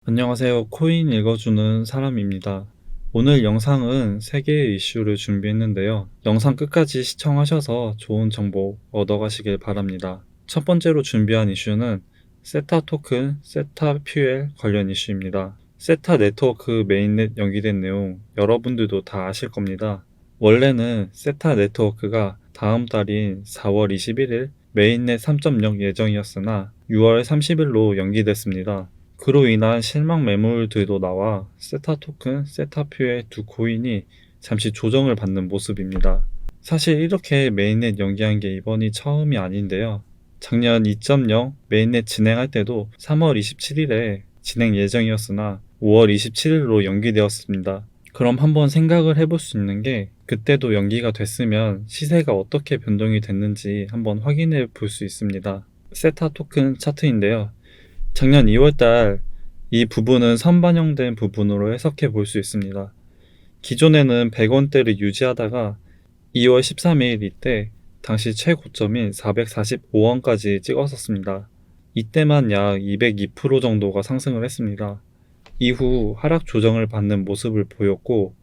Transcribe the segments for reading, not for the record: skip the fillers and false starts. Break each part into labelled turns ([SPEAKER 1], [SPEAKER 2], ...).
[SPEAKER 1] 안녕하세요. 코인 읽어주는 사람입니다. 오늘 영상은 3개의 이슈를 준비했는데요. 영상 끝까지 시청하셔서 좋은 정보 얻어가시길 바랍니다. 첫 번째로 준비한 이슈는 세타 토큰, 세타 퓨엘 관련 이슈입니다. 세타 네트워크 메인넷 연기된 내용 여러분들도 다 아실 겁니다. 원래는 세타 네트워크가 다음 달인 4월 21일 메인넷 3.0 예정이었으나 6월 30일로 연기됐습니다. 그로 인한 실망 매물들도 나와 세타 토큰, 세타퓨의 두 코인이 잠시 조정을 받는 모습입니다. 사실 이렇게 메인넷 연기한 게 이번이 처음이 아닌데요. 작년 2.0 메인넷 진행할 때도 3월 27일에 진행 예정이었으나 5월 27일로 연기되었습니다. 그럼 한번 생각을 해볼 수 있는 게 그때도 연기가 됐으면 시세가 어떻게 변동이 됐는지 한번 확인해 볼 수 있습니다. 세타 토큰 차트인데요. 작년 2월달 이 부분은 선반영된 부분으로 해석해 볼 수 있습니다. 기존에는 100원대를 유지하다가 2월 13일 이때 당시 최고점인 445원까지 찍었었습니다. 이때만 약 202% 정도가 상승을 했습니다. 이후 하락 조정을 받는 모습을 보였고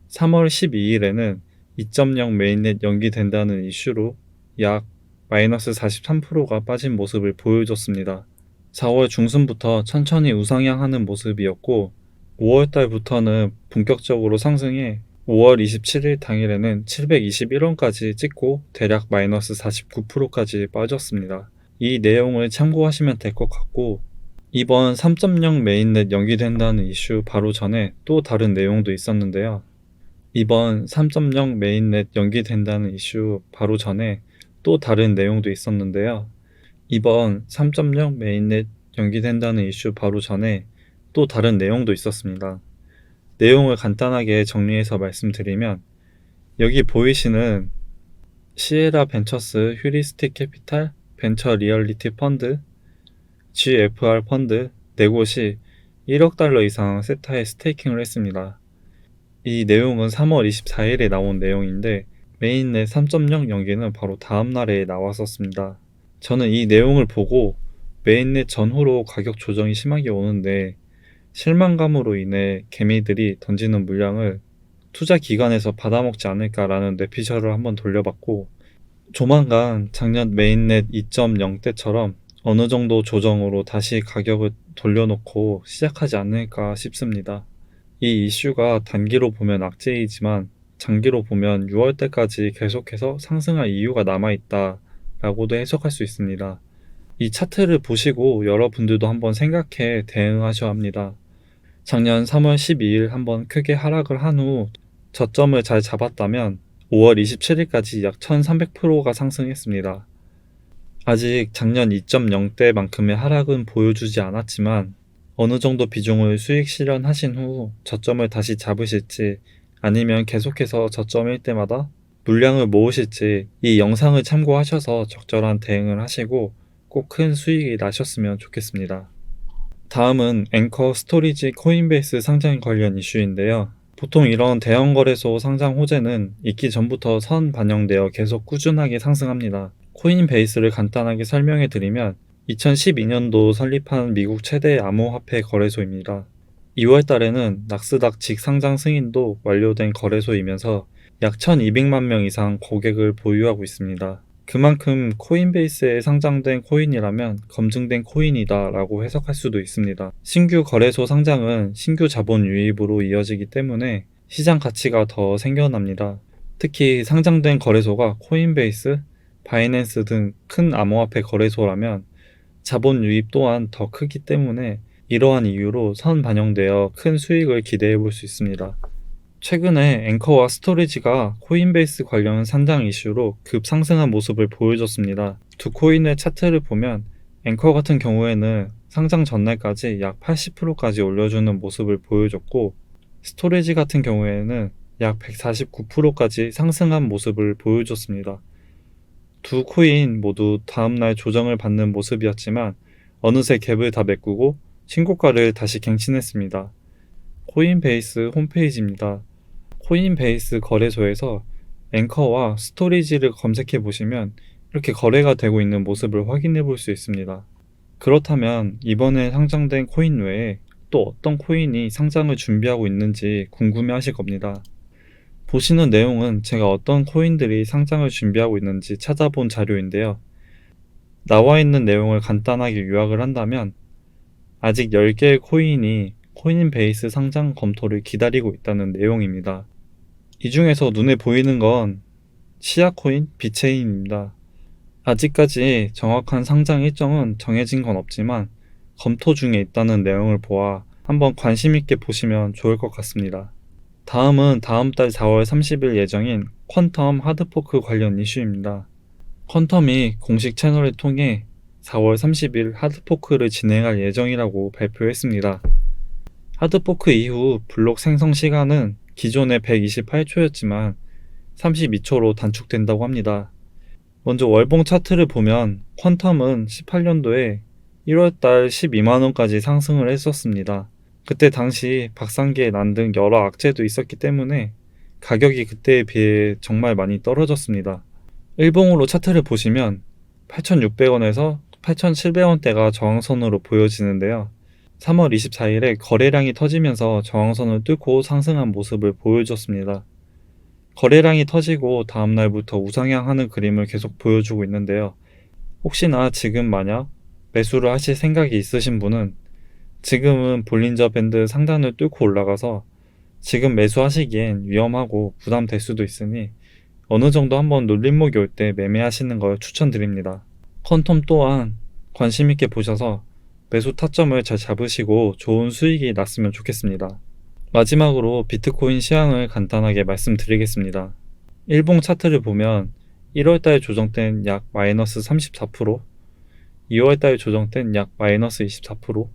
[SPEAKER 1] 3월 12일에는 2.0 메인넷 연기된다는 이슈로 약 마이너스 43%가 빠진 모습을 보여줬습니다. 4월 중순부터 천천히 우상향하는 모습이었고 5월달부터는 본격적으로 상승해 5월 27일 당일에는 721원까지 찍고 대략 마이너스 49%까지 빠졌습니다. 이 내용을 참고하시면 될 것 같고 이번 3.0 메인넷 연기된다는 이슈 바로 전에 또 다른 내용도 있었는데요. 이번 3.0 메인넷 연기된다는 이슈 바로 전에 또 다른 내용도 있었는데요. 이번 3.0 메인넷 연기된다는 이슈 바로 전에 또 다른 내용도 있었습니다. 내용을 간단하게 정리해서 말씀드리면 여기 보이시는 시에라 벤처스 휴리스틱 캐피탈 벤처 리얼리티 펀드 GFR 펀드 네 곳이 1억 달러 이상 세타에 스테이킹을 했습니다. 이 내용은 3월 24일에 나온 내용인데 메인넷 3.0 연기는 바로 다음 날에 나왔었습니다. 저는 이 내용을 보고 메인넷 전후로 가격 조정이 심하게 오는데 실망감으로 인해 개미들이 던지는 물량을 투자 기관에서 받아먹지 않을까라는 뇌피셜을 한번 돌려봤고 조만간 작년 메인넷 2.0 때처럼 어느 정도 조정으로 다시 가격을 돌려놓고 시작하지 않을까 싶습니다. 이 이슈가 단기로 보면 악재이지만 장기로 보면 6월 때까지 계속해서 상승할 이유가 남아있다 라고도 해석할 수 있습니다. 이 차트를 보시고 여러분들도 한번 생각해 대응하셔야 합니다. 작년 3월 12일 한번 크게 하락을 한 후 저점을 잘 잡았다면 5월 27일까지 약 1300%가 상승했습니다. 아직 작년 2.0 때만큼의 하락은 보여주지 않았지만 어느 정도 비중을 수익 실현하신 후 저점을 다시 잡으실지 아니면 계속해서 저점일 때마다 물량을 모으실지 이 영상을 참고하셔서 적절한 대응을 하시고 꼭 큰 수익이 나셨으면 좋겠습니다. 다음은 앵커 스토리지 코인베이스 상장 관련 이슈인데요. 보통 이런 대형 거래소 상장 호재는 있기 전부터 선 반영되어 계속 꾸준하게 상승합니다. 코인베이스를 간단하게 설명해 드리면 2012년도 설립한 미국 최대 암호화폐 거래소입니다. 2월 달에는 낙스닥 직상장 승인도 완료된 거래소이면서 약 1200만 명 이상 고객을 보유하고 있습니다. 그만큼 코인베이스에 상장된 코인이라면 검증된 코인이다 라고 해석할 수도 있습니다. 신규 거래소 상장은 신규 자본 유입으로 이어지기 때문에 시장 가치가 더 생겨납니다. 특히 상장된 거래소가 코인베이스, 바이낸스 등 큰 암호화폐 거래소라면 자본 유입 또한 더 크기 때문에 이러한 이유로 선 반영되어 큰 수익을 기대해 볼 수 있습니다. 최근에 앵커와 스토리지가 코인베이스 관련 상장 이슈로 급상승한 모습을 보여줬습니다. 두 코인의 차트를 보면 앵커 같은 경우에는 상장 전날까지 약 80%까지 올려주는 모습을 보여줬고 스토리지 같은 경우에는 약 149%까지 상승한 모습을 보여줬습니다. 두 코인 모두 다음날 조정을 받는 모습이었지만 어느새 갭을 다 메꾸고 신고가를 다시 갱신했습니다. 코인베이스 홈페이지입니다. 코인베이스 거래소에서 앵커와 스토리지를 검색해 보시면 이렇게 거래가 되고 있는 모습을 확인해 볼 수 있습니다. 그렇다면 이번에 상장된 코인 외에 또 어떤 코인이 상장을 준비하고 있는지 궁금해 하실 겁니다. 보시는 내용은 제가 어떤 코인들이 상장을 준비하고 있는지 찾아본 자료인데요. 나와 있는 내용을 간단하게 요약을 한다면 아직 10개의 코인이 코인베이스 상장 검토를 기다리고 있다는 내용입니다. 이 중에서 눈에 보이는 건 시아코인, 비체인입니다. 아직까지 정확한 상장 일정은 정해진 건 없지만 검토 중에 있다는 내용을 보아 한번 관심 있게 보시면 좋을 것 같습니다. 다음은 다음 달 4월 30일 예정인 퀀텀 하드포크 관련 이슈입니다. 퀀텀이 공식 채널을 통해 4월 30일 하드포크를 진행할 예정이라고 발표했습니다. 하드포크 이후 블록 생성 시간은 기존의 128초였지만 32초로 단축된다고 합니다. 먼저 월봉 차트를 보면 퀀텀은 18년도에 1월달 12만원까지 상승을 했었습니다. 그때 당시 박상계 난 등 여러 악재도 있었기 때문에 가격이 그때에 비해 정말 많이 떨어졌습니다. 일봉으로 차트를 보시면 8,600원에서 8,700원대가 저항선으로 보여지는데요. 3월 24일에 거래량이 터지면서 저항선을 뚫고 상승한 모습을 보여줬습니다. 거래량이 터지고 다음날부터 우상향하는 그림을 계속 보여주고 있는데요. 혹시나 지금 만약 매수를 하실 생각이 있으신 분은 지금은 볼린저 밴드 상단을 뚫고 올라가서 지금 매수하시기엔 위험하고 부담될 수도 있으니 어느 정도 한번 눌림목이 올 때 매매하시는 걸 추천드립니다. 퀀텀 또한 관심 있게 보셔서 매수 타점을 잘 잡으시고 좋은 수익이 났으면 좋겠습니다. 마지막으로 비트코인 시황을 간단하게 말씀드리겠습니다. 일봉 차트를 보면 1월달 조정된 약 마이너스 34%, 2월달 조정된 약 마이너스 24%,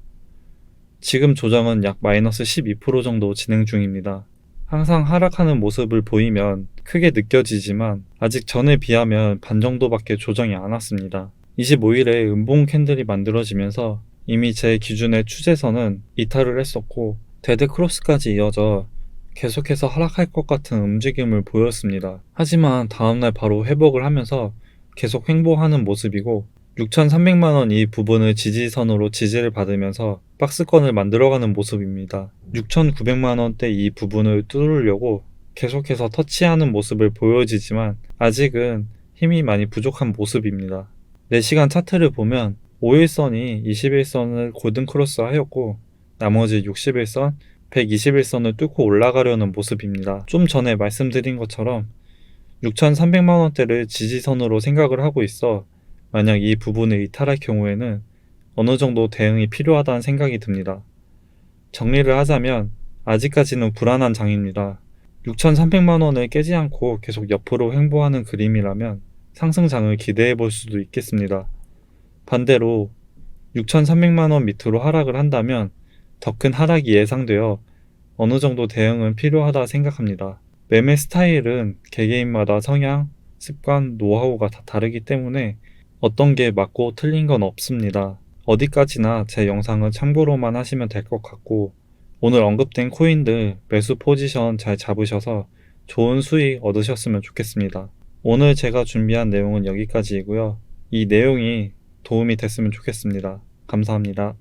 [SPEAKER 1] 지금 조정은 약 마이너스 12% 정도 진행 중입니다. 항상 하락하는 모습을 보이면 크게 느껴지지만 아직 전에 비하면 반 정도밖에 조정이 안 왔습니다. 25일에 음봉 캔들이 만들어지면서 이미 제 기준의 추세선은 이탈을 했었고 데드 크로스까지 이어져 계속해서 하락할 것 같은 움직임을 보였습니다. 하지만 다음날 바로 회복을 하면서 계속 횡보하는 모습이고 6,300만원 이 부분을 지지선으로 지지를 받으면서 박스권을 만들어가는 모습입니다. 6,900만원대 이 부분을 뚫으려고 계속해서 터치하는 모습을 보여지지만 아직은 힘이 많이 부족한 모습입니다. 4시간 차트를 보면 5일선이 21선을 골든 크로스 하였고 나머지 60일선, 121선을 뚫고 올라가려는 모습입니다. 좀 전에 말씀드린 것처럼 6,300만원대를 지지선으로 생각을 하고 있어 만약 이 부분을 이탈할 경우에는 어느 정도 대응이 필요하다는 생각이 듭니다. 정리를 하자면 아직까지는 불안한 장입니다. 6,300만원을 깨지 않고 계속 옆으로 횡보하는 그림이라면 상승장을 기대해 볼 수도 있겠습니다. 반대로 6,300만원 밑으로 하락을 한다면 더 큰 하락이 예상되어 어느 정도 대응은 필요하다 생각합니다. 매매 스타일은 개개인마다 성향, 습관, 노하우가 다 다르기 때문에 어떤 게 맞고 틀린 건 없습니다. 어디까지나 제 영상은 참고로만 하시면 될 것 같고 오늘 언급된 코인들 매수 포지션 잘 잡으셔서 좋은 수익 얻으셨으면 좋겠습니다. 오늘 제가 준비한 내용은 여기까지이고요. 이 내용이 도움이 됐으면 좋겠습니다. 감사합니다.